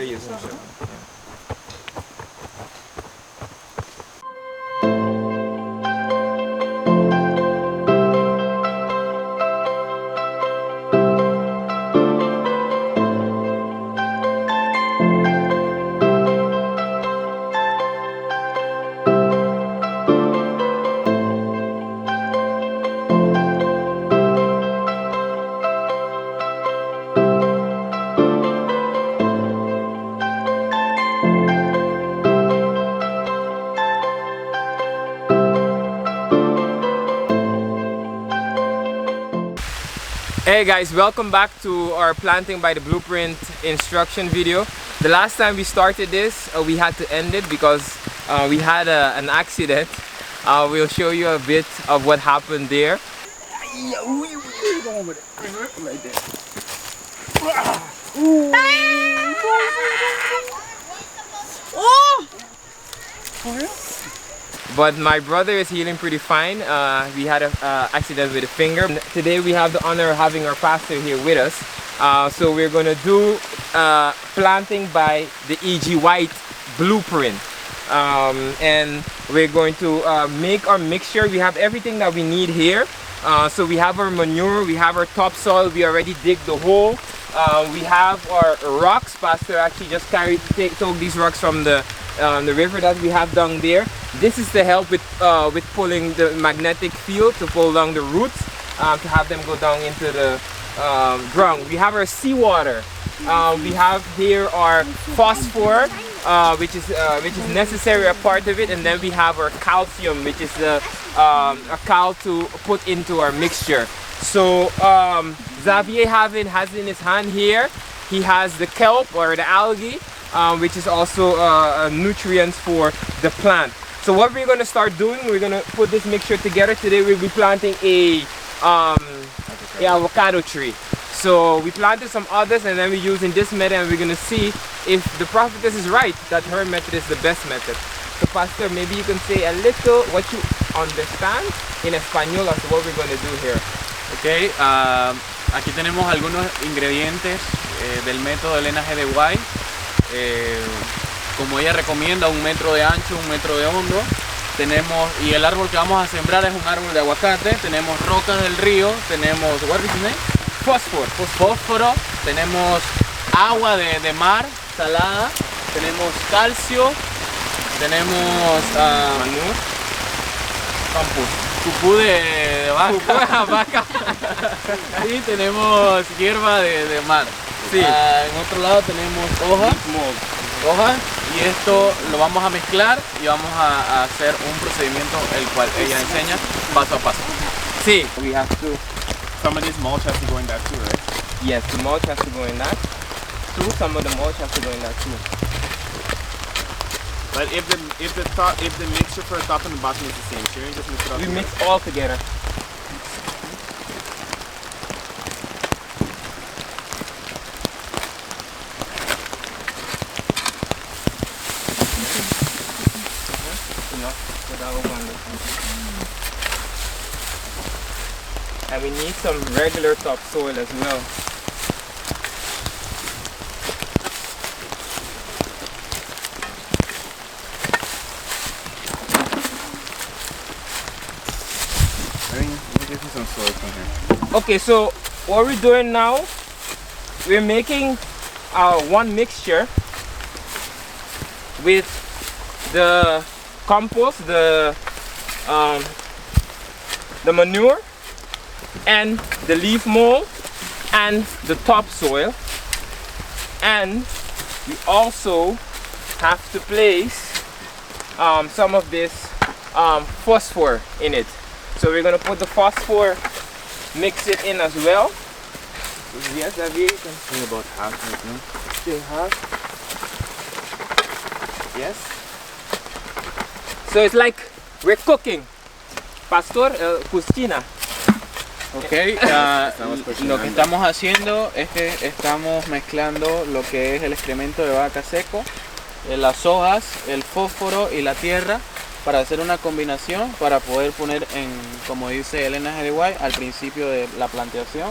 show you some. Hey guys, welcome back to our planting by the blueprint instruction video. The last time we started this, we had to end it because we had an accident. We'll show you a bit of what happened there. But my brother is healing pretty fine. We had an accident with a finger. Today we have the honor of having our pastor here with us. So we're going to do planting by the E.G. White blueprint. And we're going to make our mixture. We have everything that we need here. So we have our manure, we have our topsoil, we already dig the hole. We have our rocks. Pastor actually just took these rocks from the river that we have down there. This is to help with pulling the magnetic field to pull down the roots, to have them go down into the ground. We have our seawater. We have here our phosphor, which is necessary, a part of it, and then we have our calcium, which is a cal to put into our mixture. So Xavier has in his hand here, he has the kelp or the algae, which is also nutrients for the plant. So what we're going to start doing, we're going to put this mixture together. Today we'll be planting a avocado tree. So we planted some others and then we're using this method, and we're going to see if the prophetess is right, that her method is the best method. So Pastor, maybe you can say a little what you understand in Espanol as to what we're going to do here. Ok, aquí tenemos algunos ingredientes del método de Elena G. de White. Como ella recomienda, 1 metro de ancho, 1 metro de hondo. Tenemos, y el árbol que vamos a sembrar es un árbol de aguacate. Tenemos rocas del río, tenemos, what is his name? Fósforo, tenemos agua de mar salada, tenemos calcio, tenemos pupú de vaca y tenemos hierba de mar. Sí. En otro lado tenemos hojas, y esto lo vamos a mezclar y vamos a hacer un procedimiento el cual ella enseña paso a paso. Sí. We have to. Some of this mulch has to go in that too, right? Yes, the mulch has to go in that too. Some of the mulch has to go in that too. But if the mixture for the top and the bottom is the same, shouldn't you just mix it all We together? mix all together. And we need some regular topsoil as well. Let me get you some soil from here. Okay, so what we're doing now, we're making one mixture with the compost, the manure, and the leaf mold, and the topsoil. And we also have to place some of this phosphor in it. So we're going to put the phosphor, mix it in as well. Yes, Xavier, you can Say about half right now. say half. Yes. So it's like we're cooking. Pastor, cocina. Ok, lo que estamos haciendo es que estamos mezclando lo que es el excremento de vaca seco, las hojas, el fósforo y la tierra, para hacer una combinación para poder poner en, como dice Elena G. de White, al principio de la plantación,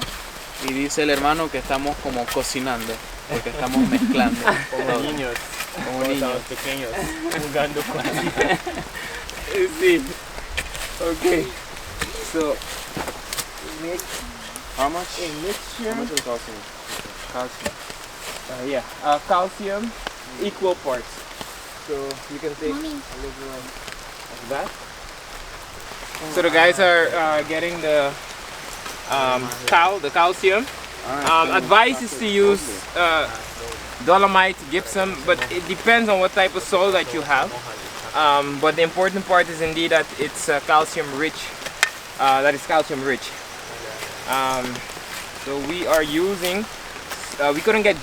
y dice el hermano que estamos como cocinando. porque estamos mezclando. Como niños. Como Cuando niños. estábamos pequeños. Jugando con See. Okay. So mix How much? a mixture. How much is calcium? Calcium. Calcium equal parts. So you can take Mommy. a little of that. So the guys are getting the calcium. Advice is to use dolomite, gypsum, but it depends on what type of soil that you have. But the important part is indeed that it's calcium rich. That is calcium rich. So we are using. We couldn't get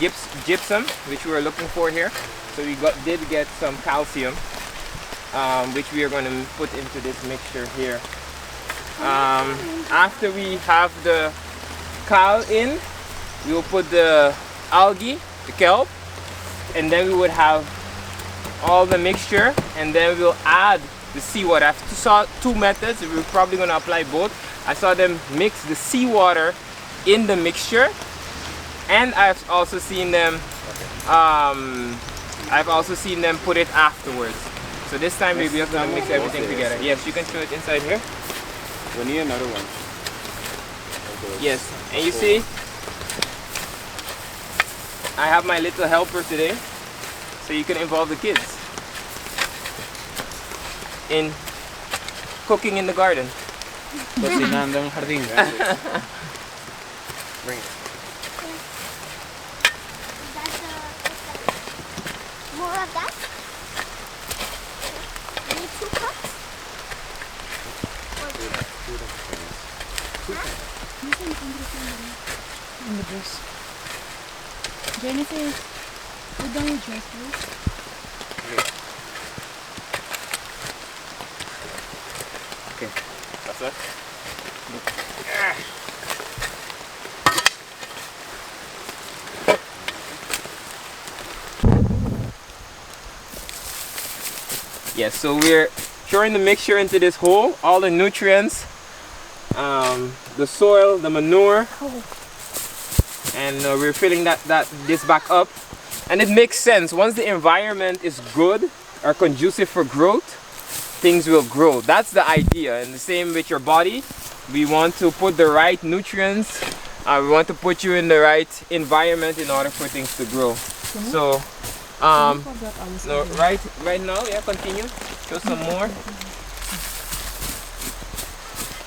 gypsum, which we were looking for here. So we did get some calcium, which we are going to put into this mixture here. After we have the cal in, we will put the algae, the kelp, and then we would have all the mixture, and then we'll add the seawater. I saw two methods. We're probably going to apply both. I saw them mix the seawater in the mixture, and I've also seen them put it afterwards. So this time we're just gonna mix everything together. Yes, you can throw it inside here. We need another one. Yes, and you see, I have my little helper today, so you can involve the kids in cooking in the garden. Cocinando en el jardín. Bring it. More of that? You need 2 cups? In the dress. Genesis, put down your dress, please. Okay. That's it? Yes, so we're throwing the mixture into this hole, all the nutrients, the soil, the manure, and we're filling this back up. And it makes sense. Once the environment is good or conducive for growth, things will grow. That's the idea. And the same with your body. We want to put the right nutrients. We want to put you in the right environment in order for things to grow. So, no, right now, yeah, continue. Show some more.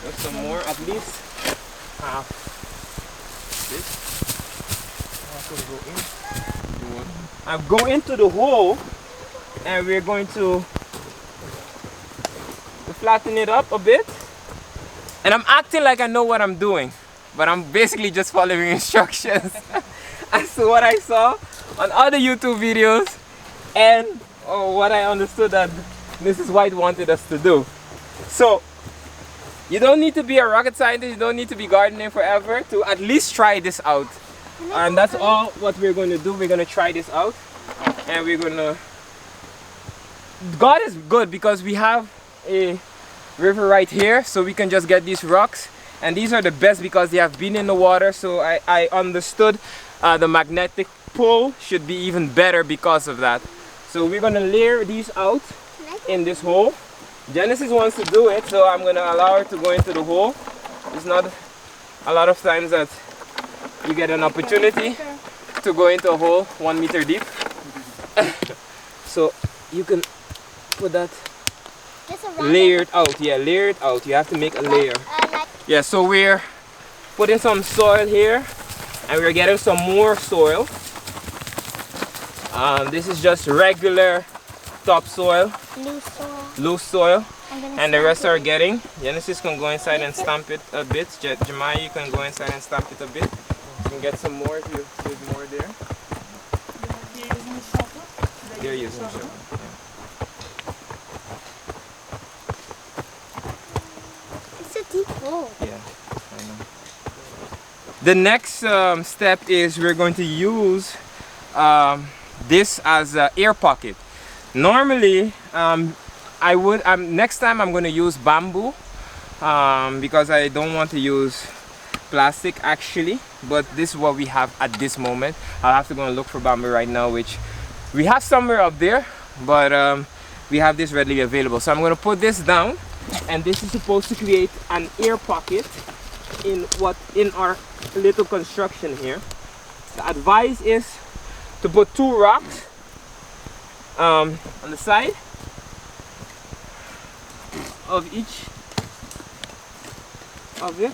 Show some more, at least half this. I'll go into the hole, and we're going to flatten it up a bit. And I'm acting like I know what I'm doing, but I'm basically just following instructions as to what I saw on other YouTube videos and what I understood that Mrs. White wanted us to do. So you don't need to be a rocket scientist, you don't need to be gardening forever to at least try this out. And that's all what we're going to do. We're going to try this out, and we're going to... God is good because we have a river right here, so we can just get these rocks, and these are the best because they have been in the water. So I understood the magnetic pull should be even better because of that. So we're going to layer these out in this hole. Genesis wants to do it, so I'm going to allow her to go into the hole. It's not a lot of times that you get an opportunity to go into a hole 1 meter deep. So you can put that layered out. Yeah, layered out. You have to make a layer. Yeah, so we're putting some soil here, and we're getting some more soil. This is just regular topsoil, loose soil, and the rest are getting. Genesis can go inside and stamp it a bit. Jemai, you can go inside and stamp it a bit. You can get some more if you need more there. They're using shovel. It's a deep hole. Yeah, I know. The next step is we're going to use this as an air pocket. Normally, next time I'm going to use bamboo because I don't want to use plastic actually, but this is what we have at this moment. I'll have to go and look for bamboo right now, which we have somewhere up there, but we have this readily available. So I'm going to put this down, and this is supposed to create an air pocket in our little construction here. The advice is to put 2 rocks on the side of each of it.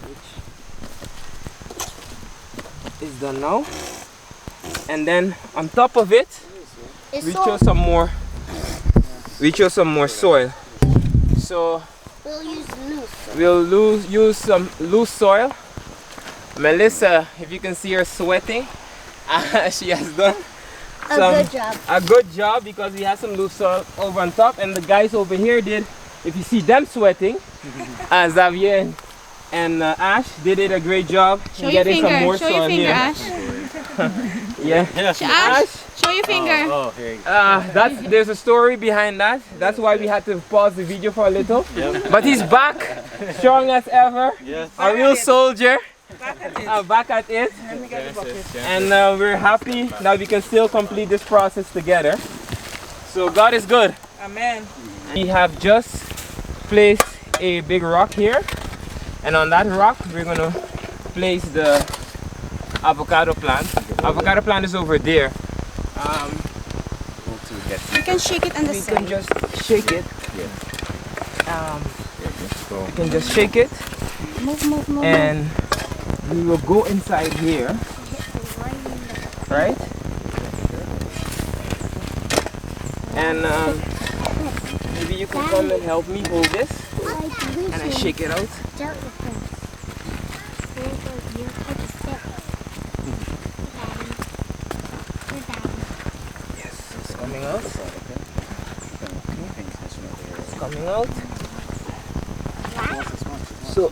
Which is done now. And then on top of it, we chose some more soil. So we'll use some loose soil. Melissa, if you can see her sweating, she has done a good job because we have some loose soil over on top, and the guys over here did, if you see them sweating, Xavier and Ash, they did a great job in getting some more soil here. Ash. Yeah. Ash, show your finger. Oh, here you go. There's a story behind that. That's why we had to pause the video for a little. Yep. But he's back, strong as ever, Yes. a real soldier. Back at it. Yes. And we're happy that we can still complete this process together. So God is good. Amen. We have just placed a big rock here, and on that rock we're gonna place the avocado plant. Avocado plant is over there. You can shake it on the We side. can just shake it. We can just shake it, Move. and we will go inside here, right? And maybe you can come and help me hold this, and I shake it out. Yes, it's coming out. It's coming out. So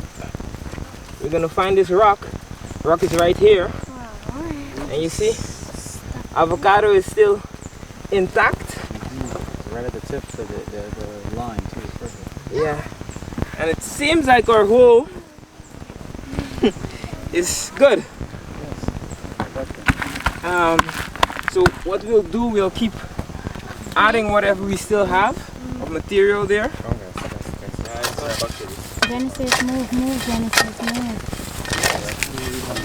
we're gonna find this rock. Rock is right here, and you see, avocado is still intact. Right at the tip of the line too. It's perfect. Yeah, and it seems like our hole is good. So what we'll do, we'll keep adding whatever we still have of material there. Genesis, move, Genesis, move.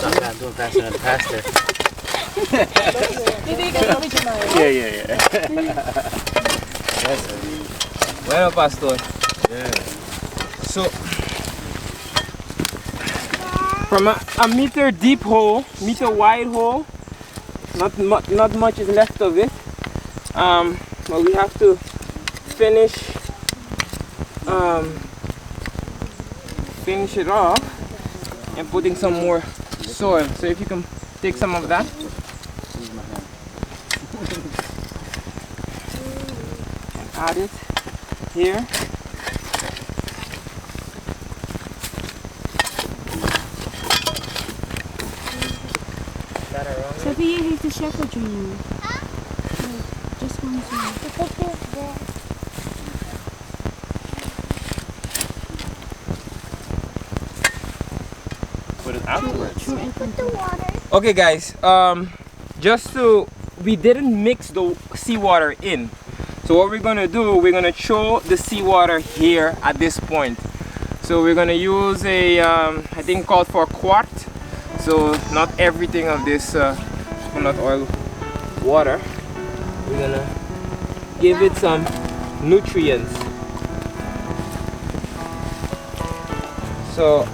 I'm doing faster than the pastor. Yeah. Bueno, pastor. Yeah. So from a meter deep hole, meter wide hole, not much is left of it. But we have to finish it off and putting some more soil. So if you can take some of that. And add it here. Sophia heeft de shepherd junior. Just one side. Put it afterwards. True infant. Okay guys, we didn't mix the seawater in. So what we're gonna do, we're gonna throw the seawater here at this point. So we're gonna use a, I think called for a quart. So not everything of this coconut oil water. We're gonna give it some nutrients. So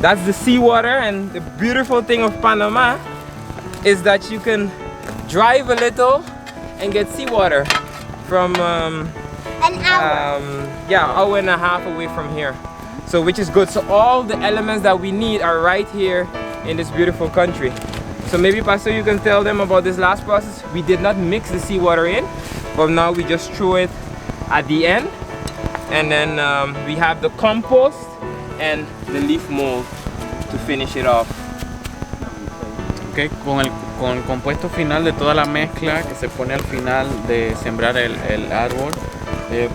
that's the seawater, and the beautiful thing of Panama is that you can drive a little and get seawater from An hour. hour and a half away from here. So which is good. So all the elements that we need are right here in this beautiful country. So maybe Pastor, you can tell them about this last process. We did not mix the seawater in, but now we just threw it at the end, and then we have the compost and the leaf mold to finish it off. Okay, con el compuesto final de toda la mezcla que se pone al final de sembrar el árbol,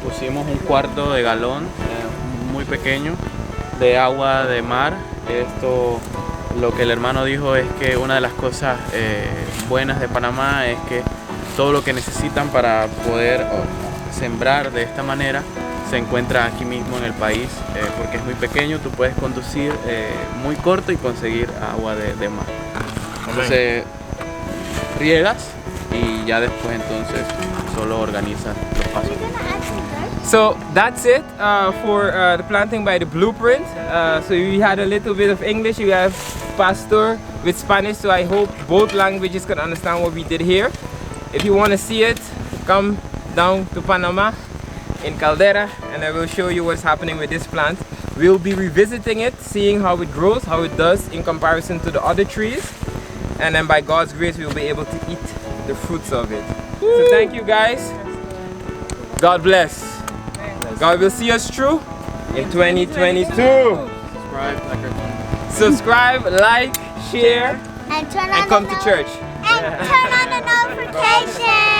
pusimos 1/4 de galón, muy pequeño, de agua de mar. Esto, lo que el hermano dijo es que una de las cosas buenas de Panamá es que todo lo que necesitan para poder sembrar de esta manera se encuentra aquí mismo en el país, porque es muy pequeño, tú puedes conducir muy corto y conseguir agua de mar. Entonces riegas y ya después entonces solo organizas los pasos. So that's it for the planting by the blueprint. So we had a little bit of English, you have Pastor with Spanish, so I hope both languages can understand what we did here. If you want to see it, come down to Panama in Caldera and I will show you what's happening with this plant. We'll be revisiting it, seeing how it grows, how it does in comparison to the other trees, and then by God's grace we'll be able to eat the fruits of it. So thank you guys. God bless. God will see us through in 2022. Subscribe, like, share, And turn on and come to church. And turn on the notifications.